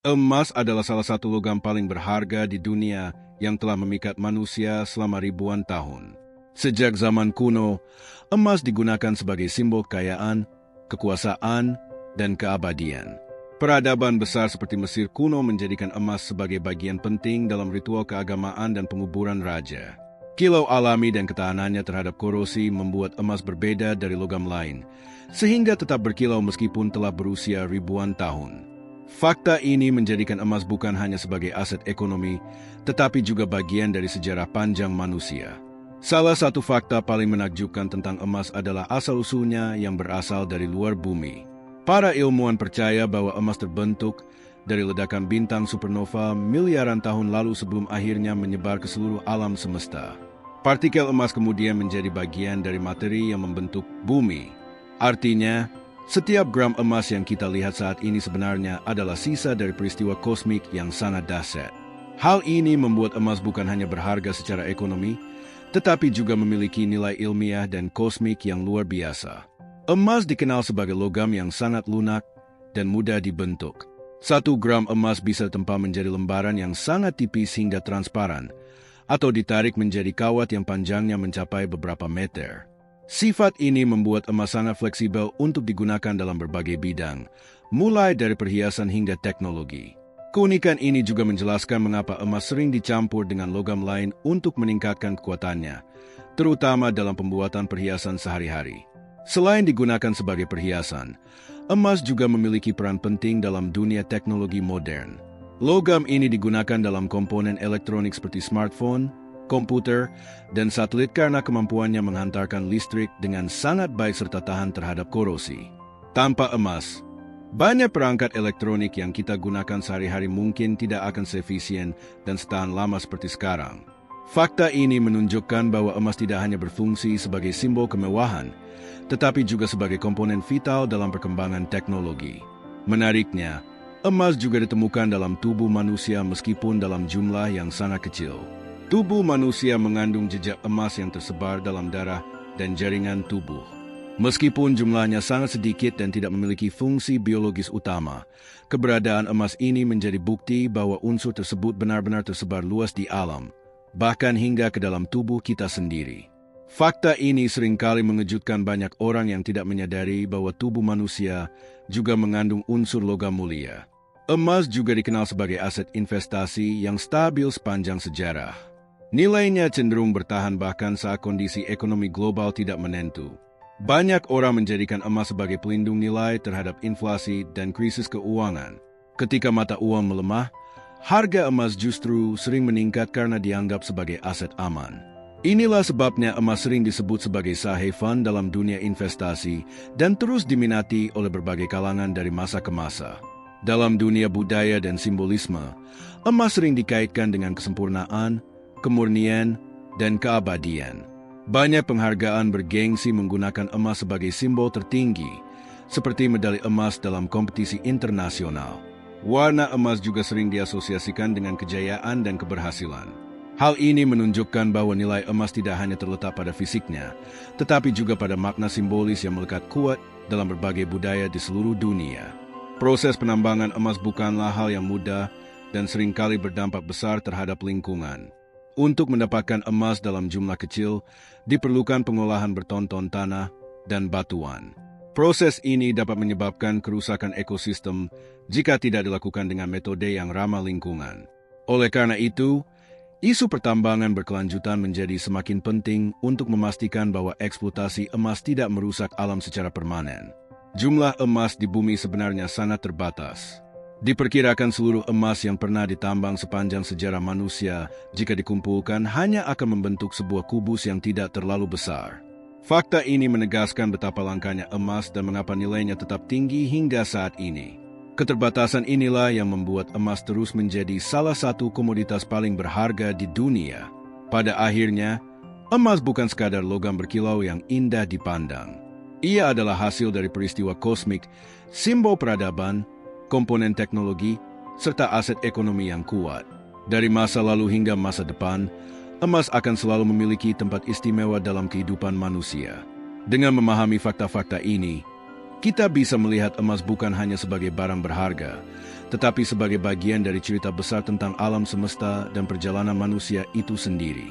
Emas adalah salah satu logam paling berharga di dunia yang telah memikat manusia selama ribuan tahun. Sejak zaman kuno, emas digunakan sebagai simbol kekayaan, kekuasaan, dan keabadian. Peradaban besar seperti Mesir kuno menjadikan emas sebagai bagian penting dalam ritual keagamaan dan penguburan raja. Kilau alami dan ketahanannya terhadap korosi membuat emas berbeda dari logam lain, sehingga tetap berkilau meskipun telah berusia ribuan tahun. Fakta ini menjadikan emas bukan hanya sebagai aset ekonomi, tetapi juga bagian dari sejarah panjang manusia. Salah satu fakta paling menakjubkan tentang emas adalah asal-usulnya yang berasal dari luar bumi. Para ilmuwan percaya bahwa emas terbentuk dari ledakan bintang supernova miliaran tahun lalu sebelum akhirnya menyebar ke seluruh alam semesta. Partikel emas kemudian menjadi bagian dari materi yang membentuk bumi. Artinya, setiap gram emas yang kita lihat saat ini sebenarnya adalah sisa dari peristiwa kosmik yang sangat dahsyat. Hal ini membuat emas bukan hanya berharga secara ekonomi, tetapi juga memiliki nilai ilmiah dan kosmik yang luar biasa. Emas dikenal sebagai logam yang sangat lunak dan mudah dibentuk. 1 gram emas bisa ditempa menjadi lembaran yang sangat tipis hingga transparan, atau ditarik menjadi kawat yang panjangnya mencapai beberapa meter. Sifat ini membuat emas sangat fleksibel untuk digunakan dalam berbagai bidang, mulai dari perhiasan hingga teknologi. Keunikan ini juga menjelaskan mengapa emas sering dicampur dengan logam lain untuk meningkatkan kekuatannya, terutama dalam pembuatan perhiasan sehari-hari. Selain digunakan sebagai perhiasan, emas juga memiliki peran penting dalam dunia teknologi modern. Logam ini digunakan dalam komponen elektronik seperti smartphone, komputer, dan satelit karena kemampuannya menghantarkan listrik dengan sangat baik serta tahan terhadap korosi. Tanpa emas, banyak perangkat elektronik yang kita gunakan sehari-hari mungkin tidak akan seefisien dan setahan lama seperti sekarang. Fakta ini menunjukkan bahwa emas tidak hanya berfungsi sebagai simbol kemewahan, tetapi juga sebagai komponen vital dalam perkembangan teknologi. Menariknya, emas juga ditemukan dalam tubuh manusia meskipun dalam jumlah yang sangat kecil. Tubuh manusia mengandung jejak emas yang tersebar dalam darah dan jaringan tubuh. Meskipun jumlahnya sangat sedikit dan tidak memiliki fungsi biologis utama, keberadaan emas ini menjadi bukti bahwa unsur tersebut benar-benar tersebar luas di alam, bahkan hingga ke dalam tubuh kita sendiri. Fakta ini seringkali mengejutkan banyak orang yang tidak menyadari bahwa tubuh manusia juga mengandung unsur logam mulia. Emas juga dikenal sebagai aset investasi yang stabil sepanjang sejarah. Nilainya cenderung bertahan bahkan saat kondisi ekonomi global tidak menentu. Banyak orang menjadikan emas sebagai pelindung nilai terhadap inflasi dan krisis keuangan. Ketika mata uang melemah, harga emas justru sering meningkat karena dianggap sebagai aset aman. Inilah sebabnya emas sering disebut sebagai safe haven dalam dunia investasi dan terus diminati oleh berbagai kalangan dari masa ke masa. Dalam dunia budaya dan simbolisme, emas sering dikaitkan dengan kesempurnaan, kemurnian, dan keabadian. Banyak penghargaan bergengsi menggunakan emas sebagai simbol tertinggi, seperti medali emas dalam kompetisi internasional. Warna emas juga sering diasosiasikan dengan kejayaan dan keberhasilan. Hal ini menunjukkan bahwa nilai emas tidak hanya terletak pada fisiknya, tetapi juga pada makna simbolis yang melekat kuat dalam berbagai budaya di seluruh dunia. Proses penambangan emas bukanlah hal yang mudah dan seringkali berdampak besar terhadap lingkungan. Untuk mendapatkan emas dalam jumlah kecil, diperlukan pengolahan bertonton tanah dan batuan. Proses ini dapat menyebabkan kerusakan ekosistem jika tidak dilakukan dengan metode yang ramah lingkungan. Oleh karena itu, isu pertambangan berkelanjutan menjadi semakin penting untuk memastikan bahwa eksploitasi emas tidak merusak alam secara permanen. Jumlah emas di bumi sebenarnya sangat terbatas. Diperkirakan seluruh emas yang pernah ditambang sepanjang sejarah manusia, jika dikumpulkan hanya akan membentuk sebuah kubus yang tidak terlalu besar. Fakta ini menegaskan betapa langkanya emas dan mengapa nilainya tetap tinggi hingga saat ini. Keterbatasan inilah yang membuat emas terus menjadi salah satu komoditas paling berharga di dunia. Pada akhirnya, emas bukan sekadar logam berkilau yang indah dipandang. Ia adalah hasil dari peristiwa kosmik, simbol peradaban, komponen teknologi, serta aset ekonomi yang kuat. Dari masa lalu hingga masa depan, emas akan selalu memiliki tempat istimewa dalam kehidupan manusia. Dengan memahami fakta-fakta ini, Kita bisa melihat emas bukan hanya sebagai barang berharga, tetapi sebagai bagian dari cerita besar tentang alam semesta dan perjalanan manusia itu sendiri.